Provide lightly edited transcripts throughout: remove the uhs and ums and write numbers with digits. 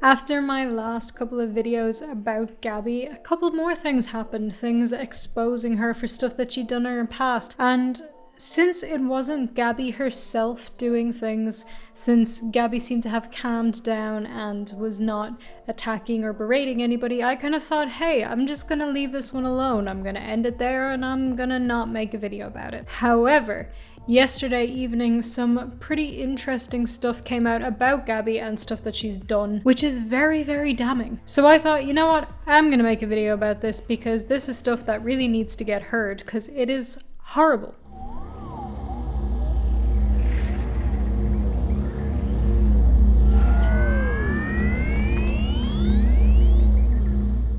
After my last couple of videos about Gabbie, a couple more things happened, things exposing her for stuff that she'd done in her past. And since it wasn't Gabbie herself doing things, since Gabbie seemed to have calmed down and was not attacking or berating anybody, I kind of thought, hey, I'm just gonna leave this one alone. I'm gonna end it there and I'm gonna not make a video about it. However, yesterday evening, some pretty interesting stuff came out about Gabbie and stuff that she's done, which is very, very damning. So I thought, you know what, I'm gonna make a video about this because this is stuff that really needs to get heard because it is horrible.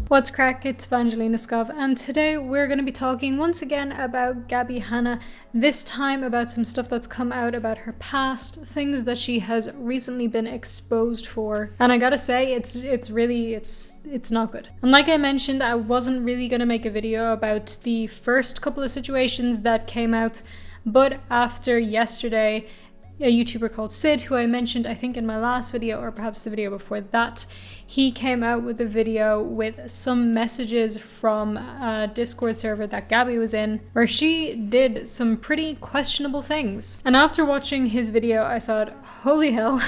What's crack? It's VangelinaSkov, and today we're going to be talking once again about Gabbie Hanna, this time about some stuff that's come out about her past, things that she has recently been exposed for, and I gotta say, it's not good. And like I mentioned, I wasn't really going to make a video about the first couple of situations that came out, but after yesterday, a YouTuber called Sid, who I mentioned I think in my last video or perhaps the video before that, he came out with a video with some messages from a Discord server that Gabbie was in where she did some pretty questionable things. And after watching his video I thought, holy hell,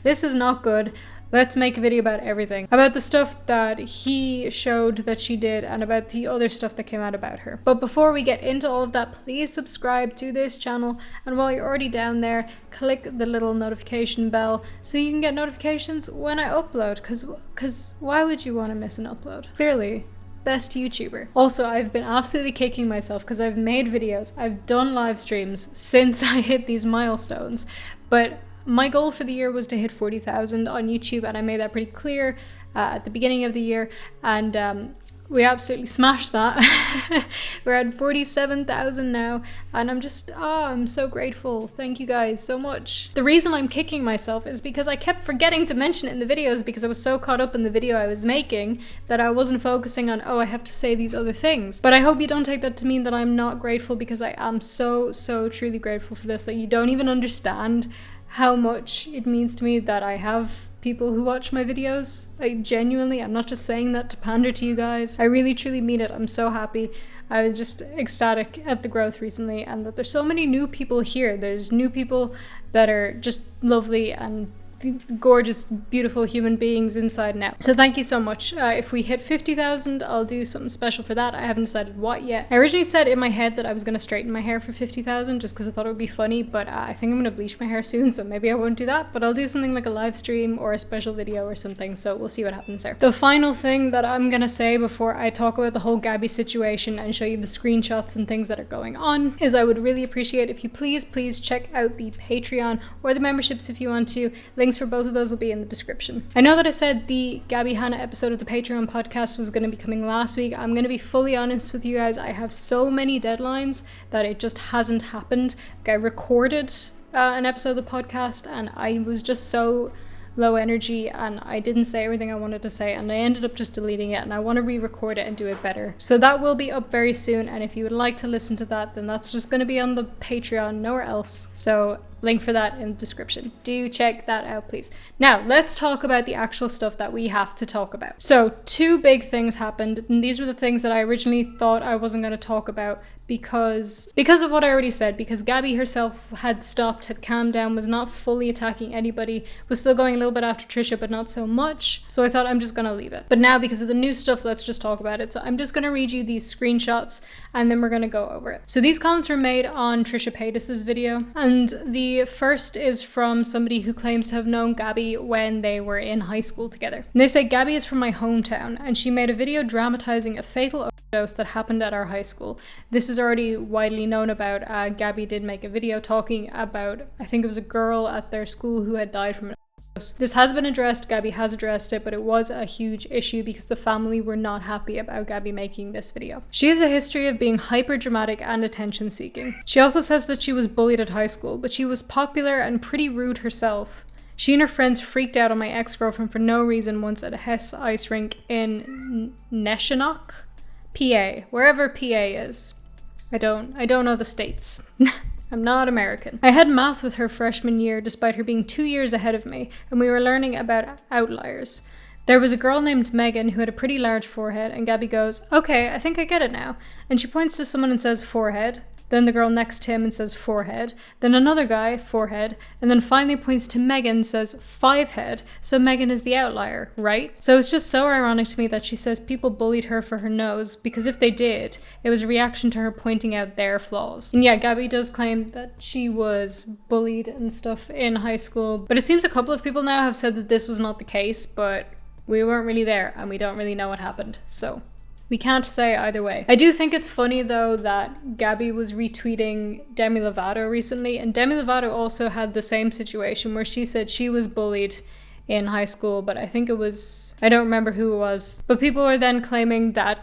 this is not good. Let's make a video about everything. About the stuff that he showed that she did and about the other stuff that came out about her. But before we get into all of that, please subscribe to this channel. And while you're already down there, click the little notification bell so you can get notifications when I upload. Cause why would you want to miss an upload? Clearly. Best YouTuber. Also, I've been absolutely kicking myself because I've made videos, I've done live streams since I hit these milestones. But my goal for the year was to hit 40,000 on YouTube, and I made that pretty clear at the beginning of the year, and we absolutely smashed that. We're at 47,000 now, and I'm so grateful. Thank you guys so much. The reason I'm kicking myself is because I kept forgetting to mention it in the videos because I was so caught up in the video I was making that I wasn't focusing on, oh, I have to say these other things. But I hope you don't take that to mean that I'm not grateful, because I am so truly grateful for this. Like, you don't even understand how much it means to me that I have people who watch my videos. Like, genuinely, I'm not just saying that to pander to you guys. I really truly mean it. I'm so happy. I was just ecstatic at the growth recently, and that there's so many new people here. There's new people that are just lovely and gorgeous, beautiful human beings inside and out. So thank you so much. If we hit 50,000, I'll do something special for that. I haven't decided what yet. I originally said in my head that I was going to straighten my hair for 50,000 just because I thought it would be funny, but I think I'm going to bleach my hair soon, so maybe I won't do that, but I'll do something like a live stream or a special video or something, so we'll see what happens there. The final thing that I'm going to say before I talk about the whole Gabbie situation and show you the screenshots and things that are going on is I would really appreciate if you please check out the Patreon or the memberships if you want to. Links for both of those will be in the description. I know that I said the Gabbie Hanna episode of the Patreon podcast was going to be coming last week. I'm going to be fully honest with you guys. I have so many deadlines that it just hasn't happened. Like, I recorded an episode of the podcast and I was just so low energy and I didn't say everything I wanted to say, and I ended up just deleting it, and I want to re-record it and do it better. So that will be up very soon, and if you would like to listen to that, then that's just going to be on the Patreon, nowhere else. So link for that in the description. Do check that out, please. Now, let's talk about the actual stuff that we have to talk about. So, two big things happened, and these were the things that I originally thought I wasn't going to talk about because of what I already said, because Gabbie herself had stopped, had calmed down, was not fully attacking anybody, was still going a little bit after Trisha, but not so much. So I thought I'm just going to leave it. But now, because of the new stuff, let's just talk about it. So I'm just going to read you these screenshots and then we're going to go over it. So these comments were made on Trisha Paytas's video, and the first is from somebody who claims to have known Gabbie when they were in high school together. And they say, Gabbie is from my hometown and she made a video dramatizing a fatal overdose that happened at our high school. This is already widely known about. Gabbie did make a video talking about, I think it was a girl at their school who had died from an overdose. This has been addressed, Gabbie has addressed it, but it was a huge issue because the family were not happy about Gabbie making this video. She has a history of being hyper dramatic and attention seeking. She also says that she was bullied at high school, but she was popular and pretty rude herself. She and her friends freaked out on my ex-girlfriend for no reason once at a Hess ice rink in Neshannock, PA, wherever PA is. I don't know the states. I'm not American. I had math with her freshman year despite her being 2 years ahead of me, and we were learning about outliers. There was a girl named Megan who had a pretty large forehead, and Gabbie goes, "Okay, I think I get it now." And she points to someone and says forehead. Then the girl next to him and says forehead. Then another guy, forehead. And then finally points to Megan and says fivehead. So Megan is the outlier, right? So it's just so ironic to me that she says people bullied her for her nose, because if they did, it was a reaction to her pointing out their flaws. And yeah, Gabbie does claim that she was bullied and stuff in high school. But it seems a couple of people now have said that this was not the case, but we weren't really there and we don't really know what happened. So we can't say either way. I do think it's funny though that Gabbie was retweeting Demi Lovato recently, and Demi Lovato also had the same situation where she said she was bullied in high school, but I think it was, I don't remember who it was, but people were then claiming that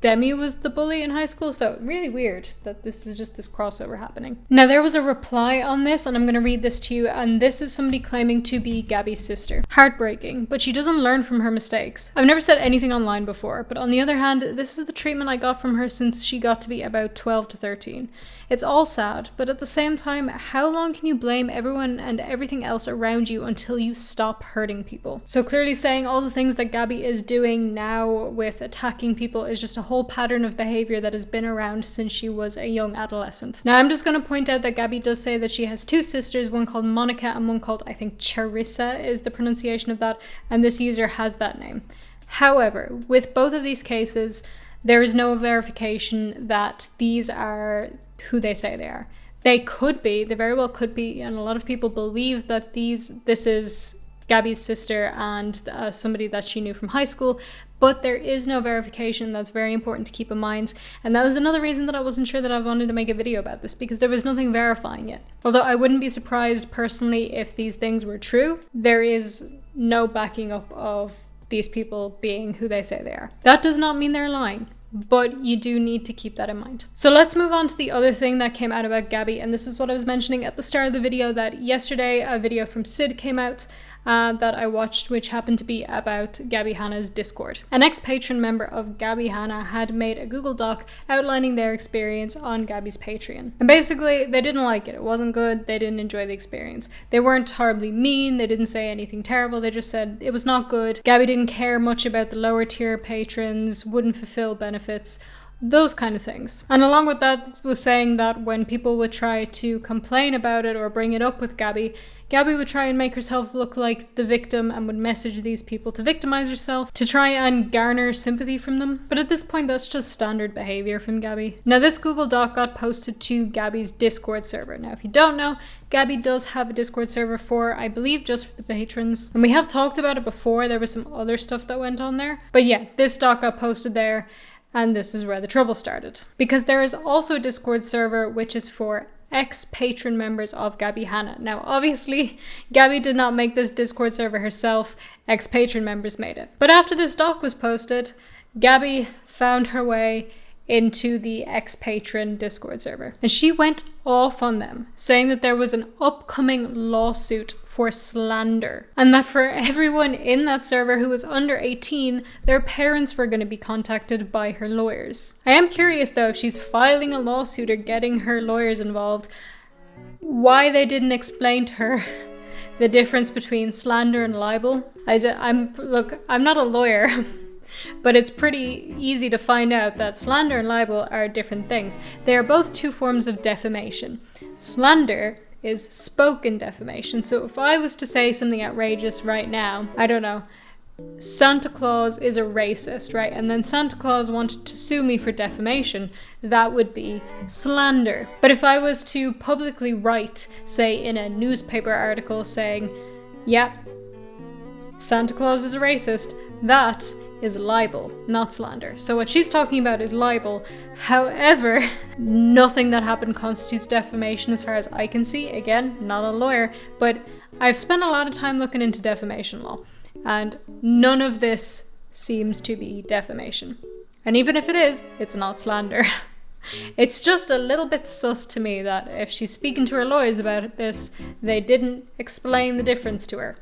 Demi was the bully in high school, so really weird that this is just this crossover happening. Now there was a reply on this, and I'm going to read this to you, and this is somebody claiming to be Gabbie's sister. Heartbreaking, but she doesn't learn from her mistakes. I've never said anything online before, but on the other hand, this is the treatment I got from her since she got to be about 12 to 13. It's all sad, but at the same time, how long can you blame everyone and everything else around you until you stop hurting people? So clearly saying all the things that Gabbie is doing now with attacking people is just a whole pattern of behavior that has been around since she was a young adolescent. Now I'm just going to point out that Gabbie does say that she has two sisters, one called Monica and one called, I think, Charissa is the pronunciation of that, and this user has that name. However, with both of these cases, there is no verification that these are who they say they are. They could be, they very well could be, and a lot of people believe that this is Gabbie's sister and somebody that she knew from high school, but there is no verification. That's very important to keep in mind, and that was another reason that I wasn't sure that I wanted to make a video about this, because there was nothing verifying it. Although I wouldn't be surprised personally if these things were true, there is no backing up of these people being who they say they are. That does not mean they're lying, but you do need to keep that in mind. So let's move on to the other thing that came out about Gabbie, and this is what I was mentioning at the start of the video, that yesterday a video from Sid came out that I watched, which happened to be about Gabbie Hanna's Discord. An ex-patron member of Gabbie Hanna had made a Google Doc outlining their experience on Gabbie's Patreon. And basically, they didn't like it. It wasn't good. They didn't enjoy the experience. They weren't horribly mean. They didn't say anything terrible. They just said it was not good. Gabbie didn't care much about the lower tier patrons, wouldn't fulfill benefits, those kind of things. And along with that was saying that when people would try to complain about it or bring it up with Gabbie, Gabbie would try and make herself look like the victim and would message these people to victimize herself to try and garner sympathy from them. But at this point, that's just standard behavior from Gabbie. Now, this Google Doc got posted to Gabbie's Discord server. Now, if you don't know, Gabbie does have a Discord server for, I believe, just for the patrons. And we have talked about it before. There was some other stuff that went on there. But yeah, this doc got posted there, and this is where the trouble started. Because there is also a Discord server which is for ex-patron members of Gabbie Hanna. Now, obviously, Gabbie did not make this Discord server herself. Ex-patron members made it. But after this doc was posted, Gabbie found her way into the ex-patron Discord server. And she went off on them, saying that there was an upcoming lawsuit for slander, and that for everyone in that server who was under 18, their parents were going to be contacted by her lawyers. I am curious though if she's filing a lawsuit or getting her lawyers involved, why they didn't explain to her the difference between slander and libel. I'm not a lawyer, but it's pretty easy to find out that slander and libel are different things. They are both two forms of defamation. Slander is spoken defamation. So if I was to say something outrageous right now, I don't know, Santa Claus is a racist, right? And then Santa Claus wanted to sue me for defamation, that would be slander. But if I was to publicly write, say in a newspaper article saying, yeah, Santa Claus is a racist, that is libel, not slander. So what she's talking about is libel. However, nothing that happened constitutes defamation as far as I can see. Again, not a lawyer, but I've spent a lot of time looking into defamation law, and none of this seems to be defamation. And even if it is, it's not slander. It's just a little bit sus to me that if she's speaking to her lawyers about this, they didn't explain the difference to her.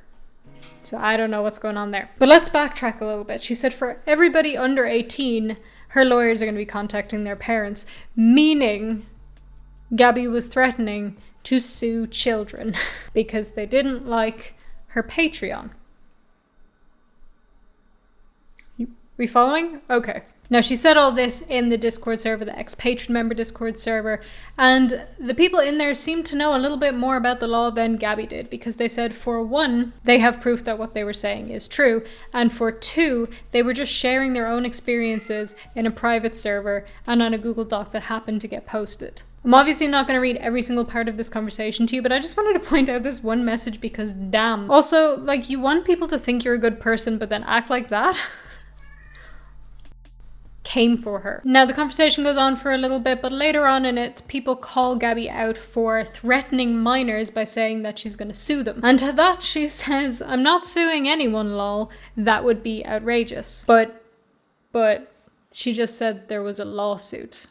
So I don't know what's going on there. But let's backtrack a little bit. She said for everybody under 18, her lawyers are going to be contacting their parents, meaning Gabbie was threatening to sue children because they didn't like her Patreon. We following? Okay. Now, she said all this in the Discord server, the ex-patron member Discord server, and the people in there seemed to know a little bit more about the law than Gabbie did, because they said, for one, they have proof that what they were saying is true, and for two, they were just sharing their own experiences in a private server and on a Google Doc that happened to get posted. I'm obviously not going to read every single part of this conversation to you, but I just wanted to point out this one message because damn. Also, like, you want people to think you're a good person, but then act like that? Came for her. Now, the conversation goes on for a little bit, but later on in it, people call Gabbie out for threatening minors by saying that she's going to sue them. And to that, she says, I'm not suing anyone, lol. That would be outrageous. But she just said there was a lawsuit.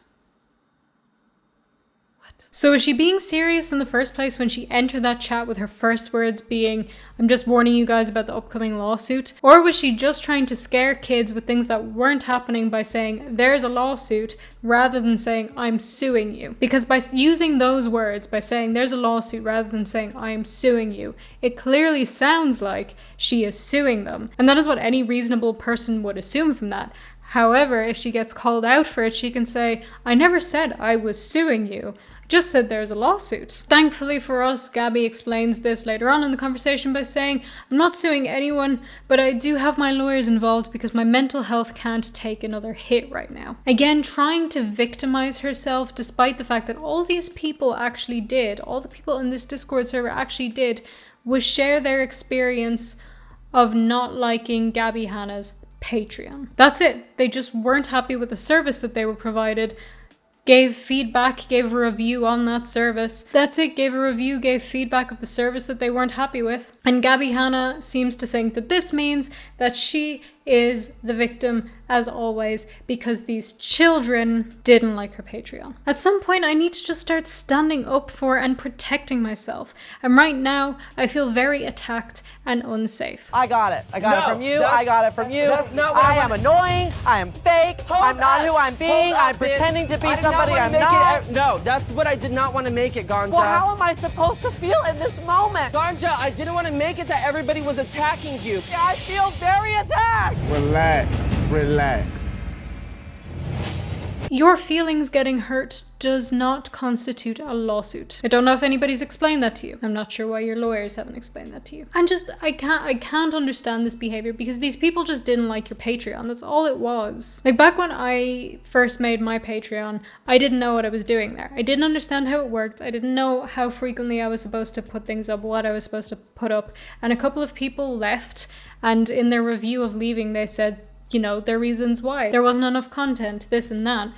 So is she being serious in the first place when she entered that chat with her first words being, I'm just warning you guys about the upcoming lawsuit? Or was she just trying to scare kids with things that weren't happening by saying, there's a lawsuit, rather than saying, I'm suing you? Because by using those words, by saying there's a lawsuit rather than saying, I am suing you, it clearly sounds like she is suing them. And that is what any reasonable person would assume from that. However, if she gets called out for it, she can say, I never said I was suing you. Just said there's a lawsuit. Thankfully for us, Gabbie explains this later on in the conversation by saying, I'm not suing anyone, but I do have my lawyers involved because my mental health can't take another hit right now. Again, trying to victimize herself despite the fact that all these people actually did, all the people in this Discord server actually did, was share their experience of not liking Gabbie Hanna's Patreon. That's it. They just weren't happy with the service that they were provided, gave feedback, gave a review on that service. That's it, gave a review, gave feedback of the service that they weren't happy with. And Gabbie Hanna seems to think that this means that she is the victim, as always, because these children didn't like her Patreon. At some point, I need to just start standing up for and protecting myself. And right now, I feel very attacked and unsafe. I got it. I got it from you. I got it from you. I am annoying. I am fake. I'm not who I'm being. I'm pretending to be somebody I'm not. No, that's what I did not want to make it, Ganja. Well, how am I supposed to feel in this moment? Ganja, I didn't want to make it that everybody was attacking you. I feel very attacked. Relax. Your feelings getting hurt does not constitute a lawsuit. I don't know if anybody's explained that to you. I'm not sure why your lawyers haven't explained that to you. And just, I can't understand this behavior because these people just didn't like your Patreon. That's all it was. Like back when I first made my Patreon, I didn't know what I was doing there. I didn't understand how it worked. I didn't know how frequently I was supposed to put things up, what I was supposed to put up. And a couple of people left, and in their review of leaving, they said, you know, their reasons why. There wasn't enough content, this and that.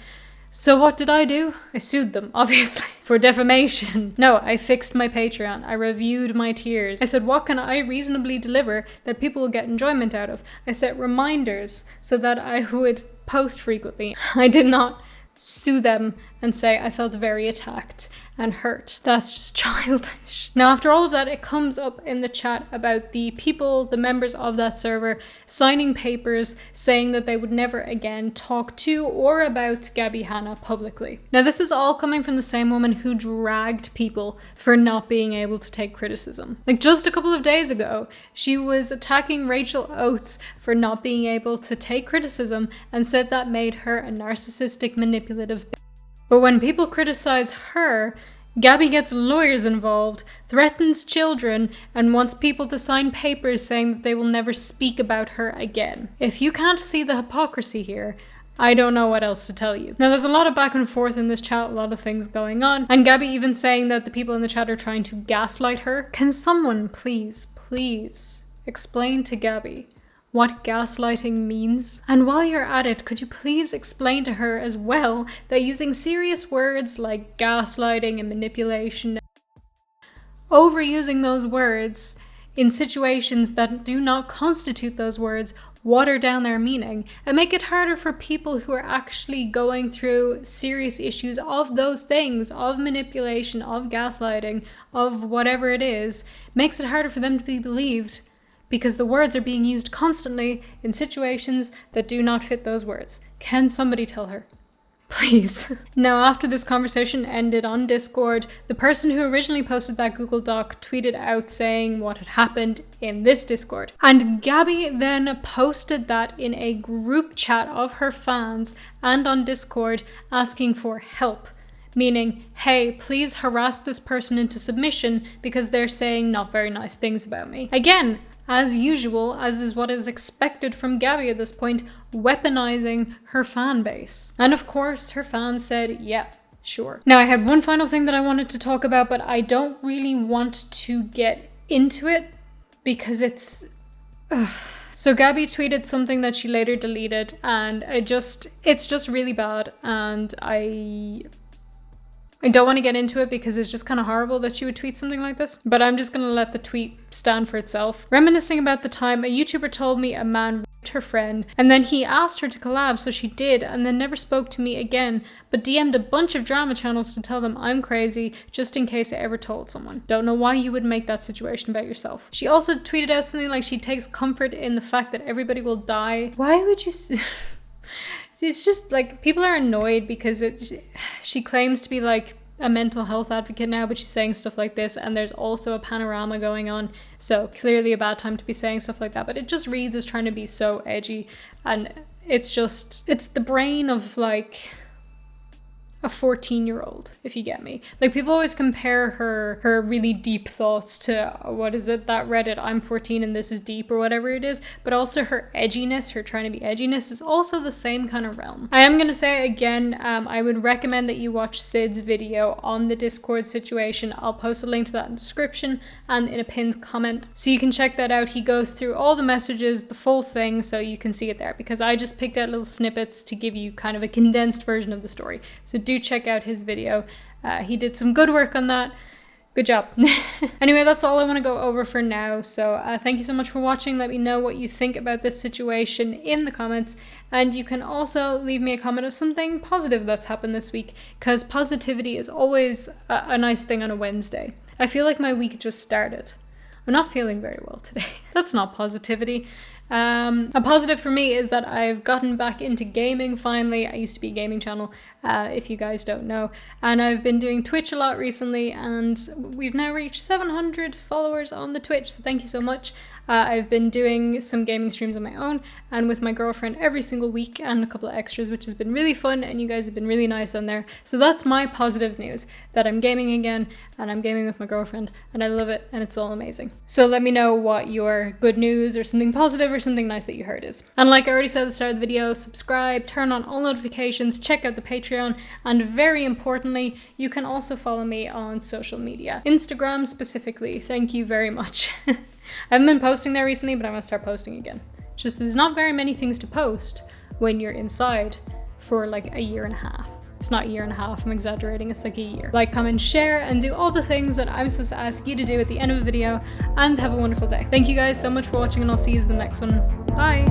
So what did I do? I sued them, obviously, for defamation. No, I fixed my Patreon. I reviewed my tiers. I said, what can I reasonably deliver that people will get enjoyment out of? I set reminders so that I would post frequently. I did not sue them and say I felt very attacked and hurt. That's just childish. Now, after all of that, it comes up in the chat about the people, the members of that server, signing papers saying that they would never again talk to or about Gabbie Hanna publicly. Now, this is all coming from the same woman who dragged people for not being able to take criticism. Like just a couple of days ago, she was attacking Rachel Oates for not being able to take criticism and said that made her a narcissistic, manipulative bitch. But when people criticize her, Gabbie gets lawyers involved, threatens children, and wants people to sign papers saying that they will never speak about her again. If you can't see the hypocrisy here, I don't know what else to tell you. Now, there's a lot of back and forth in this chat, a lot of things going on, and Gabbie even saying that the people in the chat are trying to gaslight her. Can someone please explain to Gabbie what gaslighting means? And while you're at it, could you please explain to her as well that using serious words like gaslighting and manipulation, overusing those words in situations that do not constitute those words, water down their meaning and make it harder for people who are actually going through serious issues of those things, of manipulation, of gaslighting, of whatever it is, makes it harder for them to be believed because the words are being used constantly in situations that do not fit those words. Can somebody tell her? Please. Now, after this conversation ended on Discord, the person who originally posted that Google Doc tweeted out saying what had happened in this Discord. And Gabbie then posted that in a group chat of her fans and on Discord asking for help. Meaning, hey, please harass this person into submission because they're saying not very nice things about me. Again, as usual, as is what is expected from Gabbie at this point, weaponizing her fan base. And of course, her fans said, yeah, sure. Now, I had one final thing that I wanted to talk about, but I don't really want to get into it because it's... So Gabbie tweeted something that she later deleted, and it's just really bad, and I don't want to get into it because it's just kind of horrible that she would tweet something like this, but I'm just going to let the tweet stand for itself. Reminiscing about the time a YouTuber told me a man raped her friend, and then he asked her to collab, so she did, and then never spoke to me again, but DM'd a bunch of drama channels to tell them I'm crazy, just in case I ever told someone. Don't know why you would make that situation about yourself. She also tweeted out something like she takes comfort in the fact that everybody will die. Why would you... It's just like people are annoyed because she claims to be like a mental health advocate now, but she's saying stuff like this, and there's also a panorama going on, so clearly a bad time to be saying stuff like that, but it just reads as trying to be so edgy, and it's the brain of like a 14-year-old, if you get me. Like, people always compare her really deep thoughts to, what is it, that Reddit, I'm 14 and this is deep, or whatever it is, but also her edginess, her trying to be edginess, is also the same kind of realm. I am going to say again, I would recommend that you watch Sid's video on the Discord situation. I'll post a link to that in the description and in a pinned comment, so you can check that out. He goes through all the messages, the full thing, so you can see it there, because I just picked out little snippets to give you kind of a condensed version of the story. So do check out his video. He did some good work on that. Good job. Anyway, that's all I want to go over for now. So thank you so much for watching. Let me know what you think about this situation in the comments. And you can also leave me a comment of something positive that's happened this week, because positivity is always a nice thing on a Wednesday. I feel like my week just started. I'm not feeling very well today. That's not positivity. A positive for me is that I've gotten back into gaming finally. I used to be a gaming channel, if you guys don't know, and I've been doing Twitch a lot recently, and we've now reached 700 followers on the Twitch, so thank you so much. I've been doing some gaming streams on my own and with my girlfriend every single week, and a couple of extras, which has been really fun, and you guys have been really nice on there. So that's my positive news, that I'm gaming again, and I'm gaming with my girlfriend, and I love it, and it's all amazing. So let me know what your good news or something positive or something nice that you heard is. And like I already said at the start of the video, subscribe, turn on all notifications, check out the Patreon, and very importantly, you can also follow me on social media. Instagram specifically. Thank you very much. I haven't been posting there recently, but I'm gonna start posting again. Just there's not very many things to post when you're inside for like a year and a half. It's not a year and a half, I'm exaggerating, it's like a year. Like, comment, share, and do all the things that I'm supposed to ask you to do at the end of a video, and have a wonderful day. Thank you guys so much for watching, and I'll see you in the next one. Bye!